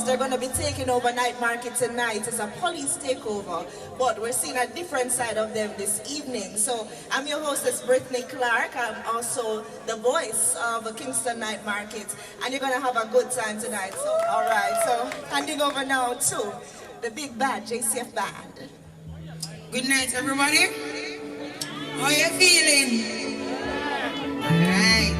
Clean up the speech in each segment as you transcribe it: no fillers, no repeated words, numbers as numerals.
they're going to be taking over night market tonight. It's a police takeover, but we're seeing a different side of them this evening. So I'm your hostess, Brittany Clark. I'm also the voice of the Kingston Night Market, and you're going to have a good time tonight. So, all right, so handing over now to the big bad JCF Band. Good night, everybody. How you feeling? All right.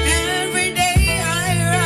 Every day I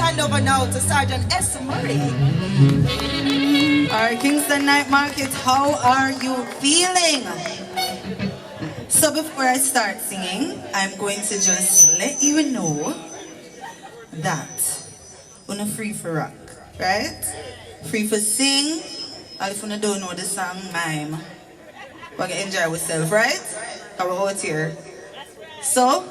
hand over now to Sergeant S. Murray. Alright, Kingston Night Market, how are you feeling? So before I start singing, I'm going to just let you know that we're free for rock, right? Free for sing, and if you don't know the song, mime. We're going to enjoy ourselves, right? We're out here. So,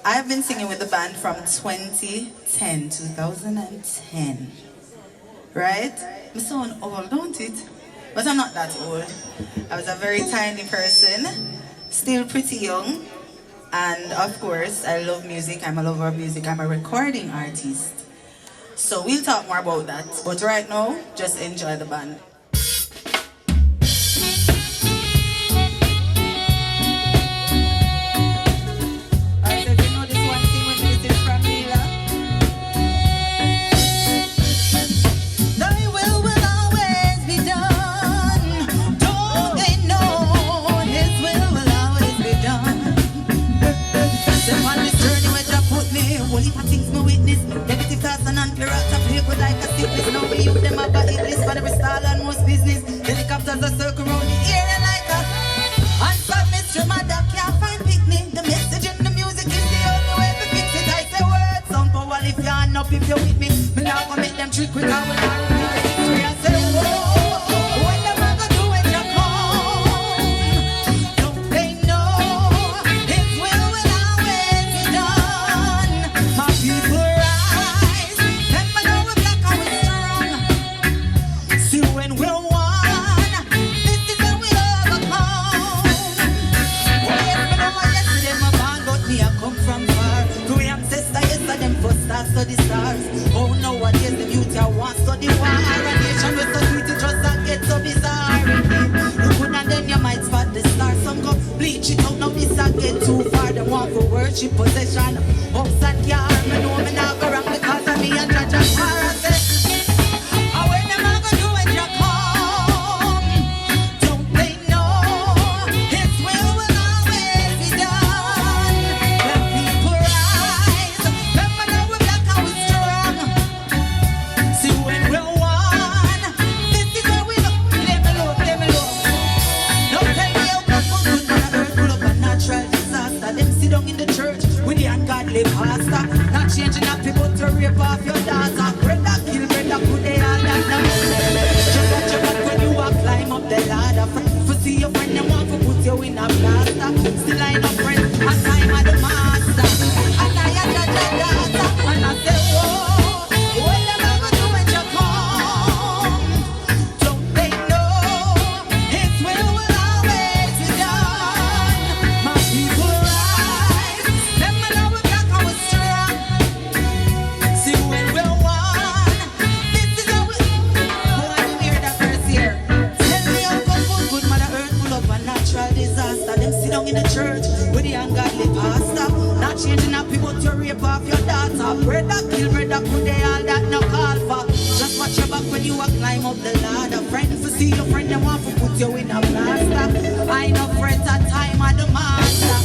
I've been singing with the band from 2010, right? I sound old, don't it? But I'm not that old. I was a very tiny person, still pretty young, and of course, I love music. I'm a lover of music. I'm a recording artist. So we'll talk more about that. But right now, just enjoy the band. Helicopters are circle around the area like a unsolved mystery. My dog can't find picnic. The message in the music is the only way to fix it. I say words, sound power if you're up, if you're with me. Me not gonna make them trick with how we are repeat the history. I say whoa, what am I gonna do when you come? Don't they know His will always be done? My people rise, let me know we're black and we're strong. See when we're study stars. Oh, nowadays the beauty I want study war. A nation with so sweet it just that get so bizarre. Look good and then you might spot the stars. Some go bleach it out, now this I get too far. They want for worship, possession, house and yard. Me know me not go wrong because of me and Judge and Par. I say, oh, when am I gonna do when you come? Don't they know His will always be done? The people rise, remember now we're black and we're strong. See when we're one, this is how we look. Let me look, let me look. Don't tell me how God was good when the earth full of a natural disaster. Them sit down in the church with the ungodly pastor. Not changing up people to rape off your daughter. Brother kill, brother put the hand on the just watch your back when you walk, climb up the ladder. For see your friend, they want to put you in a plaster. Still I ain't a friend, a time of the master. And I am the daughter, and I say, whoa, what am I gonna do when you come? Don't they know His will always be done? My people rise, let me know we're black and we're strong. See when we're one, this is how we. Boy, you hear that verse here? Tell me how come good Mother Earth full of a natural disaster. Them sit down in the church with the ungodly pastor. Not changing up people to rape off your daughter. Brother kill, brother put the all that no call for. Just watch your back when you a climb up the ladder. Friend for see your friend, they want to put you in a plaster. I know friends at time of the master.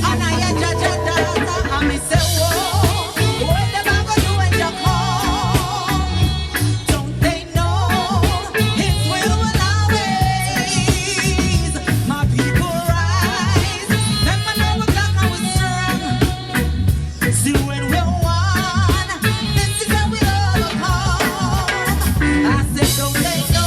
And I a judge a daughter. And me say, whoa, what am I gonna do when you come? Don't they know His will always? My people rise, let me know we're black and we're strong. See when we're one, this is how we overcome. I said, don't they know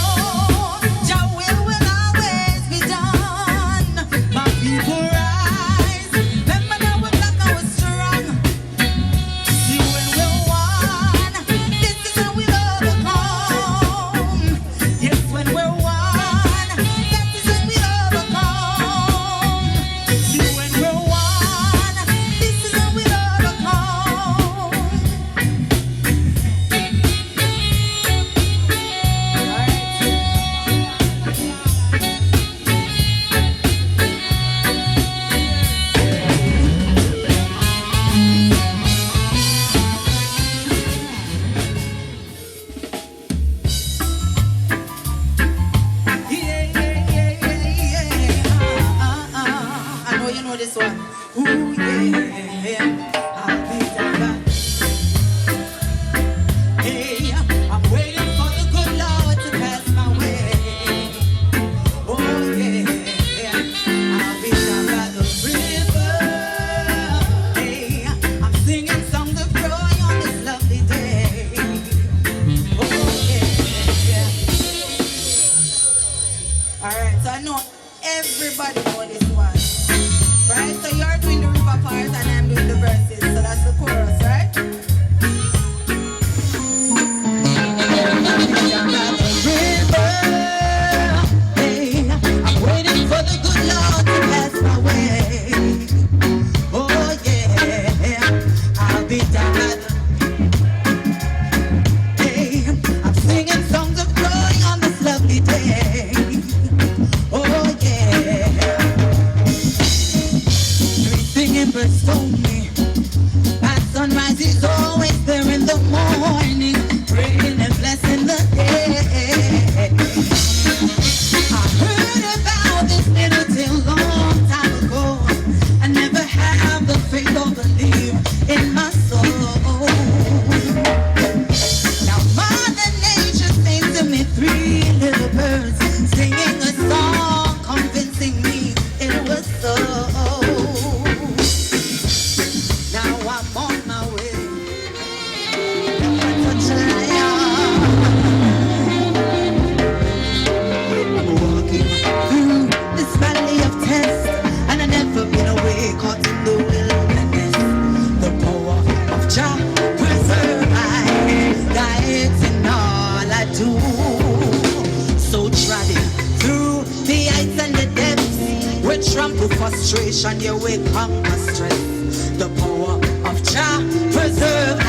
frustration, you will conquer stress. The power of Jah preserve I,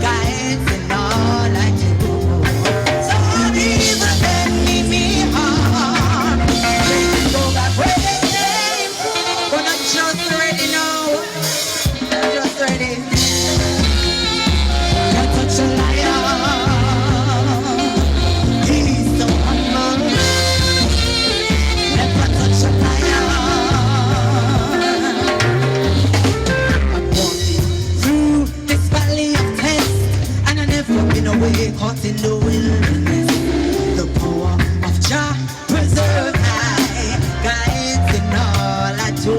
guides in all I do. So even enemy harm, they go back where they came from. But I'm just ready now, I'm just ready. Can't touch a lion. He's so humble. Never touch a lion. I'm walking through this valley of tests, and I never been away, caught in the wilderness. The power of Jah preserve I, guides in all I do.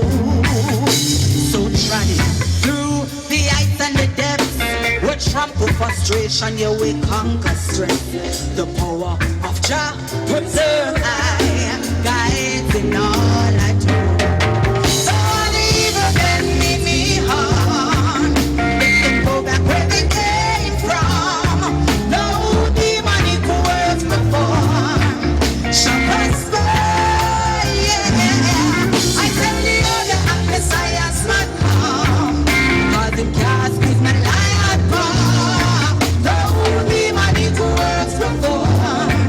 So try it through the heights and the depths. We trample frustration, you will conquer strength. The power of Jah preserve I, guides in all I do. Don't even enemy harm, they can go back where they came from. No demonic words perform shall prosper, yeah. I tell the other I'm the science man come, cause him can't squeeze my lion palm. No demonic words perform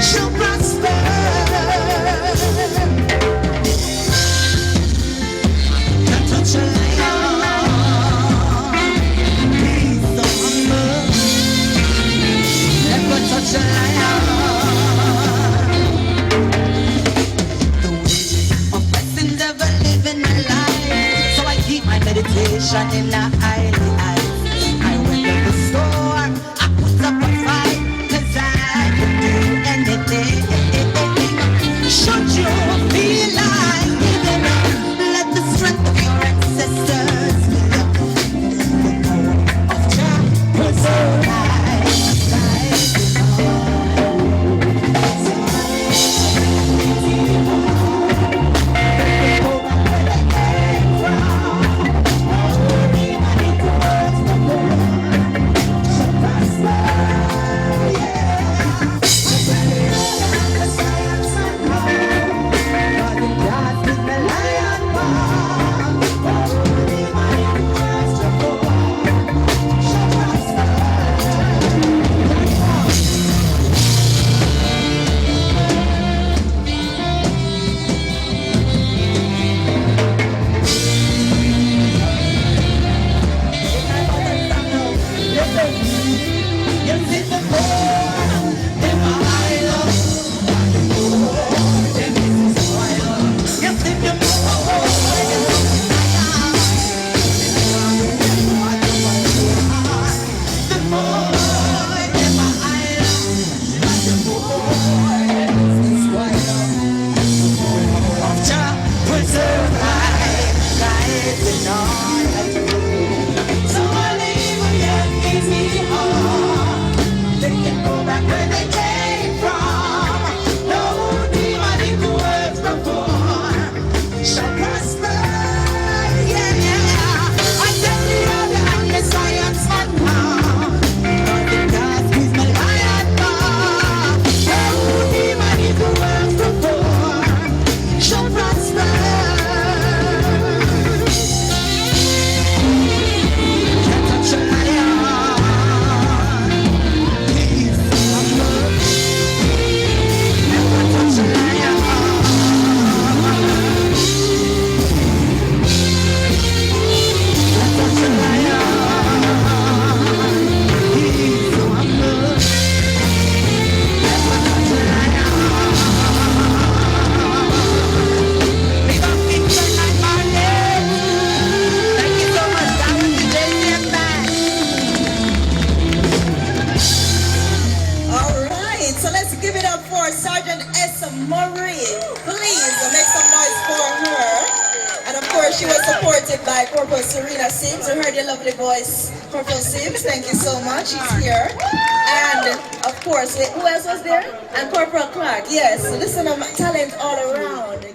shall prosper. Can't touch a lion. He's so humble. Never touch a lion. The wages of blessings ever living a life. So I keep my meditation in the highly eyes. I went to the store, I put up a fight, 'cause I can do anything. Should you feel like giving up, let the strength of your ancestors be up. The power of Jah preserve life, life is She was supported by Corporal Serena Sims. You heard your lovely voice, Corporal Sims. Thank you so much. She's here. And of course, who else was there? And Corporal Clark. Yes, listen to talent all around.